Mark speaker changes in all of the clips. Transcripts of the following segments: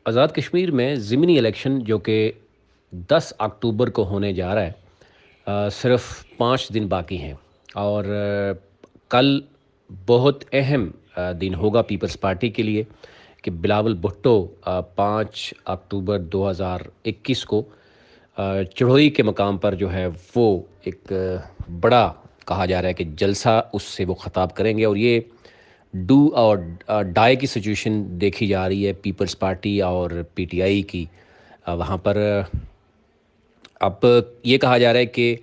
Speaker 1: آزاد کشمیر میں ضمنی الیکشن جو کہ 10 اکتوبر کو ہونے جا رہا ہے، صرف 5 دن باقی ہیں اور کل بہت اہم دن ہوگا پیپلز پارٹی کے لیے کہ بلاول بھٹو 5 اکتوبر 2021 کو چڑھوئی کے مقام پر جو ہے وہ ایک بڑا کہا جا رہا ہے کہ جلسہ اس سے وہ خطاب کریں گے، اور یہ ڈو اور ڈائی کی سچویشن دیکھی جا رہی ہے پیپلز پارٹی اور پی ٹی آئی کی وہاں پر۔ اب یہ کہا جا رہا ہے کہ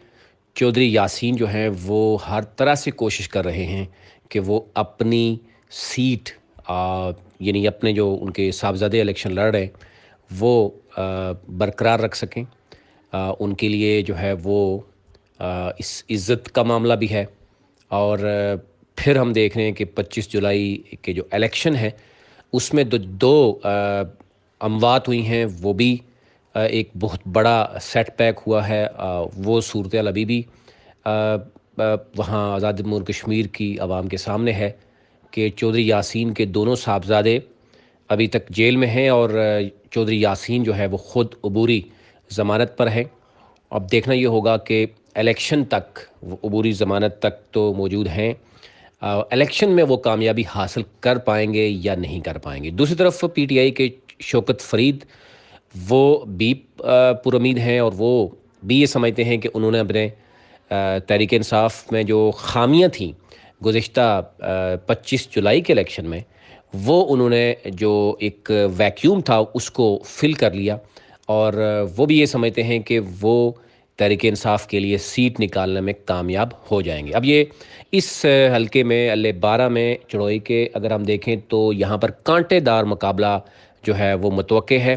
Speaker 1: چودھری یاسین جو ہیں وہ ہر طرح سے کوشش کر رہے ہیں کہ وہ اپنی سیٹ یعنی اپنے جو ان کے صاحبزادے الیکشن لڑ رہے ہیں وہ برقرار رکھ سکیں۔ ان کے لیے جو ہے وہ اس عزت کا معاملہ بھی ہے، اور پھر ہم دیکھ رہے ہیں کہ 25 جولائی کے جو الیکشن ہے اس میں دو اموات ہوئی ہیں، وہ بھی ایک بہت بڑا سیٹ بیک ہوا ہے۔ وہ صورتحال ابھی بھی وہاں آزاد جمہور کشمیر کی عوام کے سامنے ہے کہ چودھری یاسین کے دونوں صاحبزادے ابھی تک جیل میں ہیں، اور چودھری یاسین جو ہے وہ خود عبوری ضمانت پر ہے۔ اب دیکھنا یہ ہوگا کہ الیکشن تک وہ عبوری ضمانت تک تو موجود ہیں، الیکشن میں وہ کامیابی حاصل کر پائیں گے یا نہیں کر پائیں گے۔ دوسری طرف پی ٹی آئی کے شوکت فرید وہ بھی پر امید ہیں، اور وہ بھی یہ سمجھتے ہیں کہ انہوں نے اپنے تحریک انصاف میں جو خامیاں تھیں گزشتہ 25 جولائی کے الیکشن میں، وہ انہوں نے جو ایک ویکیوم تھا اس کو فل کر لیا، اور وہ بھی یہ سمجھتے ہیں کہ وہ تحریک انصاف کے لیے سیٹ نکالنے میں کامیاب ہو جائیں گے۔ اب یہ اس حلقے میں اللہ 12 میں چڑھوئی کے اگر ہم دیکھیں تو یہاں پر کانٹے دار مقابلہ جو ہے وہ متوقع ہے۔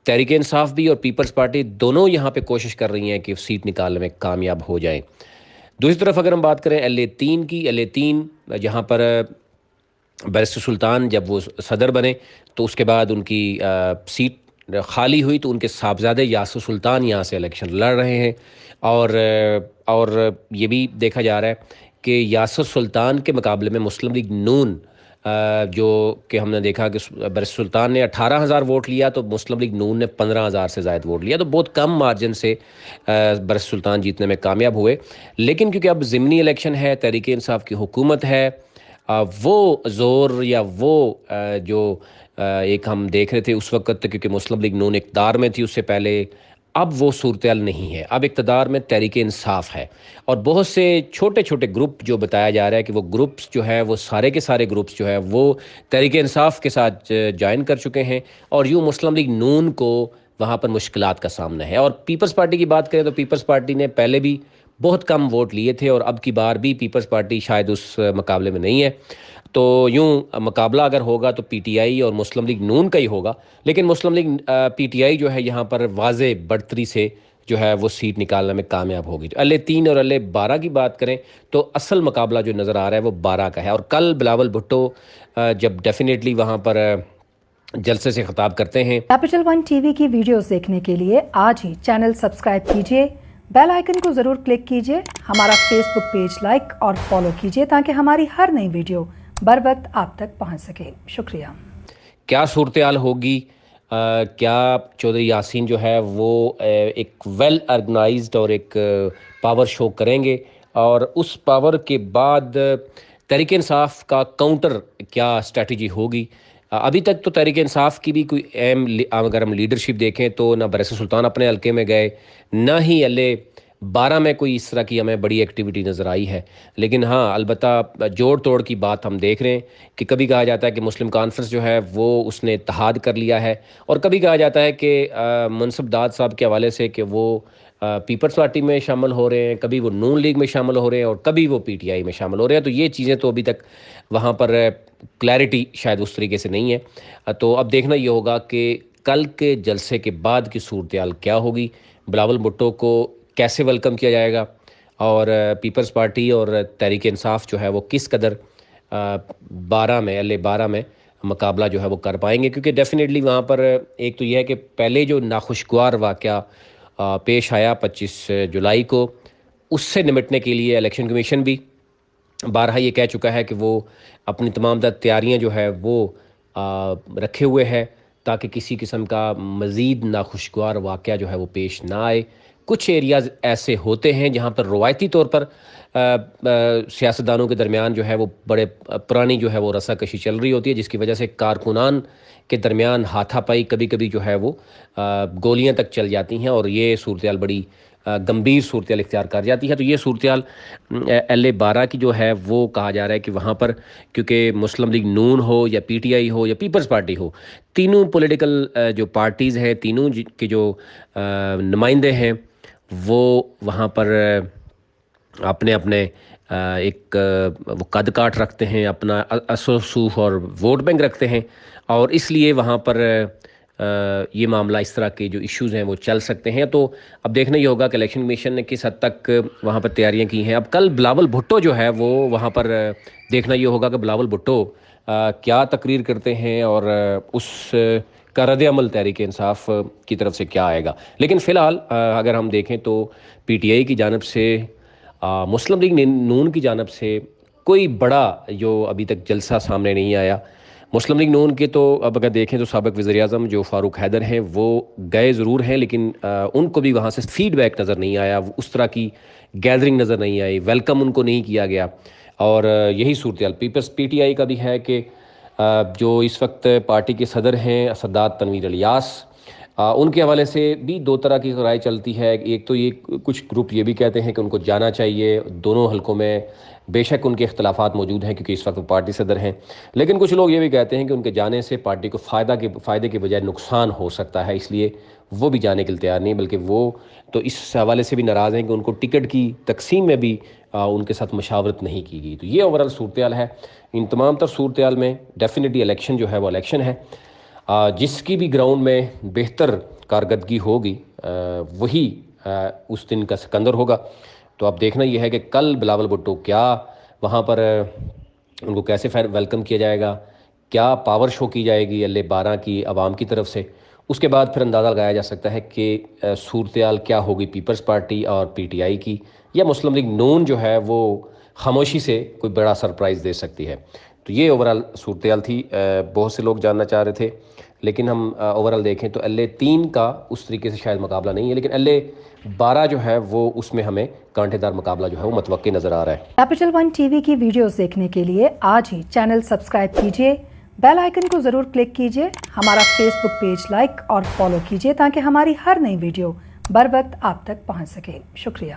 Speaker 1: تحریک انصاف بھی اور پیپلز پارٹی دونوں یہاں پہ کوشش کر رہی ہیں کہ سیٹ نکالنے میں کامیاب ہو جائیں۔ دوسری طرف اگر ہم بات کریں اللہ 3 کی، اللہ 3 جہاں پر بیرسٹر سلطان جب وہ صدر بنے تو اس کے بعد ان کی سیٹ خالی ہوئی تو ان کے صاحبزادے یاسر سلطان یہاں سے الیکشن لڑ رہے ہیں، اور یہ بھی دیکھا جا رہا ہے کہ یاسر سلطان کے مقابلے میں مسلم لیگ نون جو کہ ہم نے دیکھا کہ بیرسٹر سلطان نے 18,000 ووٹ لیا تو مسلم لیگ نون نے 15,000 سے زائد ووٹ لیا، تو بہت کم مارجن سے بیرسٹر سلطان جیتنے میں کامیاب ہوئے۔ لیکن کیونکہ اب ضمنی الیکشن ہے، تحریک انصاف کی حکومت ہے، وہ زور یا وہ جو ایک ہم دیکھ رہے تھے اس وقت کیونکہ مسلم لیگ نون اقتدار میں تھی اس سے پہلے، اب وہ صورتحال نہیں ہے، اب اقتدار میں تحریک انصاف ہے، اور بہت سے چھوٹے چھوٹے گروپ جو بتایا جا رہا ہے کہ وہ گروپس جو ہے وہ سارے کے سارے گروپس جو ہے وہ تحریک انصاف کے ساتھ جوائن کر چکے ہیں، اور یوں مسلم لیگ نون کو وہاں پر مشکلات کا سامنا ہے۔ اور پیپلز پارٹی کی بات کریں تو پیپلز پارٹی نے پہلے بھی بہت کم ووٹ لیے تھے، اور اب کی بار بھی پیپلز پارٹی شاید اس مقابلے میں نہیں ہے، تو یوں مقابلہ اگر ہوگا تو پی ٹی آئی اور مسلم لیگ نون کا ہی ہوگا، لیکن مسلم لیگ پی ٹی آئی جو ہے یہاں پر واضح بڑھتری سے جو ہے وہ سیٹ نکالنے میں کامیاب ہوگی۔ اللہ 3 اور اللہ 12 کی بات کریں تو اصل مقابلہ جو نظر آ رہا ہے وہ 12 کا ہے، اور کل بلاول بھٹو جب ڈیفینیٹلی وہاں پر جلسے سے خطاب کرتے ہیں۔
Speaker 2: کیپٹل ون ٹی وی کی ویڈیوز دیکھنے کے لیے آج ہی چینل سبسکرائب کیجیے، بیل آئیکن کو ضرور کلک کیجیے، ہمارا فیس بک پیج لائک اور فالو کیجیے تاکہ ہماری ہر نئی ویڈیو بر وقت آپ تک پہنچ سکے۔ شکریہ۔
Speaker 1: کیا صورتحال ہوگی؟ کیا چودھری یاسین جو ہے وہ ایک ویل آرگنائزڈ اور ایک پاور شو کریں گے، اور اس پاور کے بعد تحریک انصاف کا کاؤنٹر کیا اسٹریٹجی ہوگی؟ ابھی تک تو تحریک انصاف کی بھی کوئی اہم اگر ہم لیڈرشپ دیکھیں تو نہ بیرسٹر سلطان اپنے حلقے میں گئے، نہ ہی اللہ 12 میں کوئی اس طرح کی ہمیں بڑی ایکٹیویٹی نظر آئی ہے۔ لیکن ہاں البتہ جوڑ توڑ کی بات ہم دیکھ رہے ہیں کہ کبھی کہا جاتا ہے کہ مسلم کانفرنس جو ہے وہ اس نے اتحاد کر لیا ہے، اور کبھی کہا جاتا ہے کہ منصف داد صاحب کے حوالے سے کہ وہ پیپلز پارٹی میں شامل ہو رہے ہیں، کبھی وہ نون لیگ میں شامل ہو رہے ہیں، اور کبھی وہ پی ٹی آئی میں شامل ہو رہے ہیں، تو یہ چیزیں تو ابھی تک وہاں پر کلیئرٹی شاید اس طریقے سے نہیں ہے۔ تو اب دیکھنا یہ ہوگا کہ کل کے جلسے کے بعد کی صورتحال کیا ہوگی، بلاول بھٹو کو کیسے ویلکم کیا جائے گا، اور پیپلز پارٹی اور تحریک انصاف جو ہے وہ کس قدر 12 میں اللہ 12 میں مقابلہ جو ہے وہ کر پائیں گے، کیونکہ ڈیفینیٹلی وہاں پر ایک تو یہ ہے کہ پہلے جو ناخوشگوار واقعہ پیش آیا 25 جولائی کو، اس سے نمٹنے کے لیے الیکشن کمیشن بھی بارہا یہ کہہ چکا ہے کہ وہ اپنی تمام تیاریاں جو ہے وہ رکھے ہوئے ہے تاکہ کسی قسم کا مزید ناخوشگوار واقعہ جو ہے وہ پیش نہ آئے۔ کچھ ایریاز ایسے ہوتے ہیں جہاں پر روایتی طور پر سیاستدانوں کے درمیان جو ہے وہ بڑے پرانی جو ہے وہ رسا کشی چل رہی ہوتی ہے، جس کی وجہ سے کارکنان کے درمیان ہاتھا پائی کبھی کبھی جو ہے وہ گولیاں تک چل جاتی ہیں، اور یہ صورتحال بڑی گمبھیر صورتحال اختیار کر جاتی ہے۔ تو یہ صورتحال LA-12 کی جو ہے وہ کہا جا رہا ہے کہ وہاں پر کیونکہ مسلم لیگ نون ہو یا PTI ہو یا پیپلز پارٹی ہو، تینوں پولیٹیکل جو پارٹیز ہیں، تینوں کے جو نمائندے ہیں وہ وہاں پر اپنے اپنے ایک وہ قد کاٹ رکھتے ہیں، اپنا اثر و رسوخ اور ووٹ بینک رکھتے ہیں، اور اس لیے وہاں پر یہ معاملہ اس طرح کے جو ایشوز ہیں وہ چل سکتے ہیں۔ تو اب دیکھنا یہ ہوگا کہ الیکشن کمیشن نے کس حد تک وہاں پر تیاریاں کی ہیں۔ اب کل بلاول بھٹو جو ہے وہ وہاں پر دیکھنا یہ ہوگا کہ بلاول بھٹو کیا تقریر کرتے ہیں اور اس کا رد عمل تحریک انصاف کی طرف سے کیا آئے گا۔ لیکن فی الحال اگر ہم دیکھیں تو PTI کی جانب سے، مسلم لیگ نون کی جانب سے کوئی بڑا جو ابھی تک جلسہ سامنے نہیں آیا۔ مسلم لیگ نون کے تو اب اگر دیکھیں تو سابق وزیر اعظم جو فاروق حیدر ہیں وہ گئے ضرور ہیں، لیکن ان کو بھی وہاں سے فیڈ بیک نظر نہیں آیا، اس طرح کی گیدرنگ نظر نہیں آئی، ویلکم ان کو نہیں کیا گیا۔ اور یہی صورتحال PTI کا بھی ہے کہ جو اس وقت پارٹی کے صدر ہیں اسداد تنویر الیاس، ان کے حوالے سے بھی دو طرح کی رائے چلتی ہے۔ ایک تو یہ کچھ گروپ یہ بھی کہتے ہیں کہ ان کو جانا چاہیے، دونوں حلقوں میں بے شک ان کے اختلافات موجود ہیں کیونکہ اس وقت وہ پارٹی صدر ہیں، لیکن کچھ لوگ یہ بھی کہتے ہیں کہ ان کے جانے سے پارٹی کو فائدے کے بجائے نقصان ہو سکتا ہے، اس لیے وہ بھی جانے کے لیے تیار نہیں، بلکہ وہ تو اس حوالے سے بھی ناراض ہیں کہ ان کو ٹکٹ کی تقسیم میں بھی ان کے ساتھ مشاورت نہیں کی گئی۔ تو یہ اوورال صورتحال ہے۔ ان تمام تر صورتحال میں ڈیفینیٹلی الیکشن جو ہے وہ الیکشن ہے، جس کی بھی گراؤنڈ میں بہتر کارکردگی ہوگی وہی اس دن کا سکندر ہوگا۔ تو اب دیکھنا یہ ہے کہ کل بلاول بھٹو کیا وہاں پر ان کو کیسے ویلکم کیا جائے گا، کیا پاور شو کی جائے گی LA-12 کی عوام کی طرف سے۔ اس کے بعد پھر اندازہ لگایا جا سکتا ہے کہ صورتحال کیا ہوگی پیپلز پارٹی اور PTI کی، یا مسلم لیگ نون جو ہے وہ خاموشی سے کوئی بڑا سرپرائز دے سکتی ہے۔ تو یہ اوورال صورتحال تھی۔ بہت سے لوگ جاننا چاہ رہے تھے، لیکن ہم اوورال دیکھیں تو LA-3 کا اس طریقے سے شاید مقابلہ نہیں ہے، لیکن LA-12 جو ہے وہ اس میں ہمیں کانٹے دار مقابلہ جو ہے وہ متوقع نظر آ رہا ہے۔
Speaker 2: Capital One TV کی ویڈیوز دیکھنے کے لیے آج ہی چینل سبسکرائب کیجئے، بیل آئیکن کو ضرور کلک کیجئے، ہمارا فیس بک پیج لائک اور فالو کیجئے تاکہ ہماری ہر نئی ویڈیو بر وقت آپ تک پہنچ سکے۔ شکریہ۔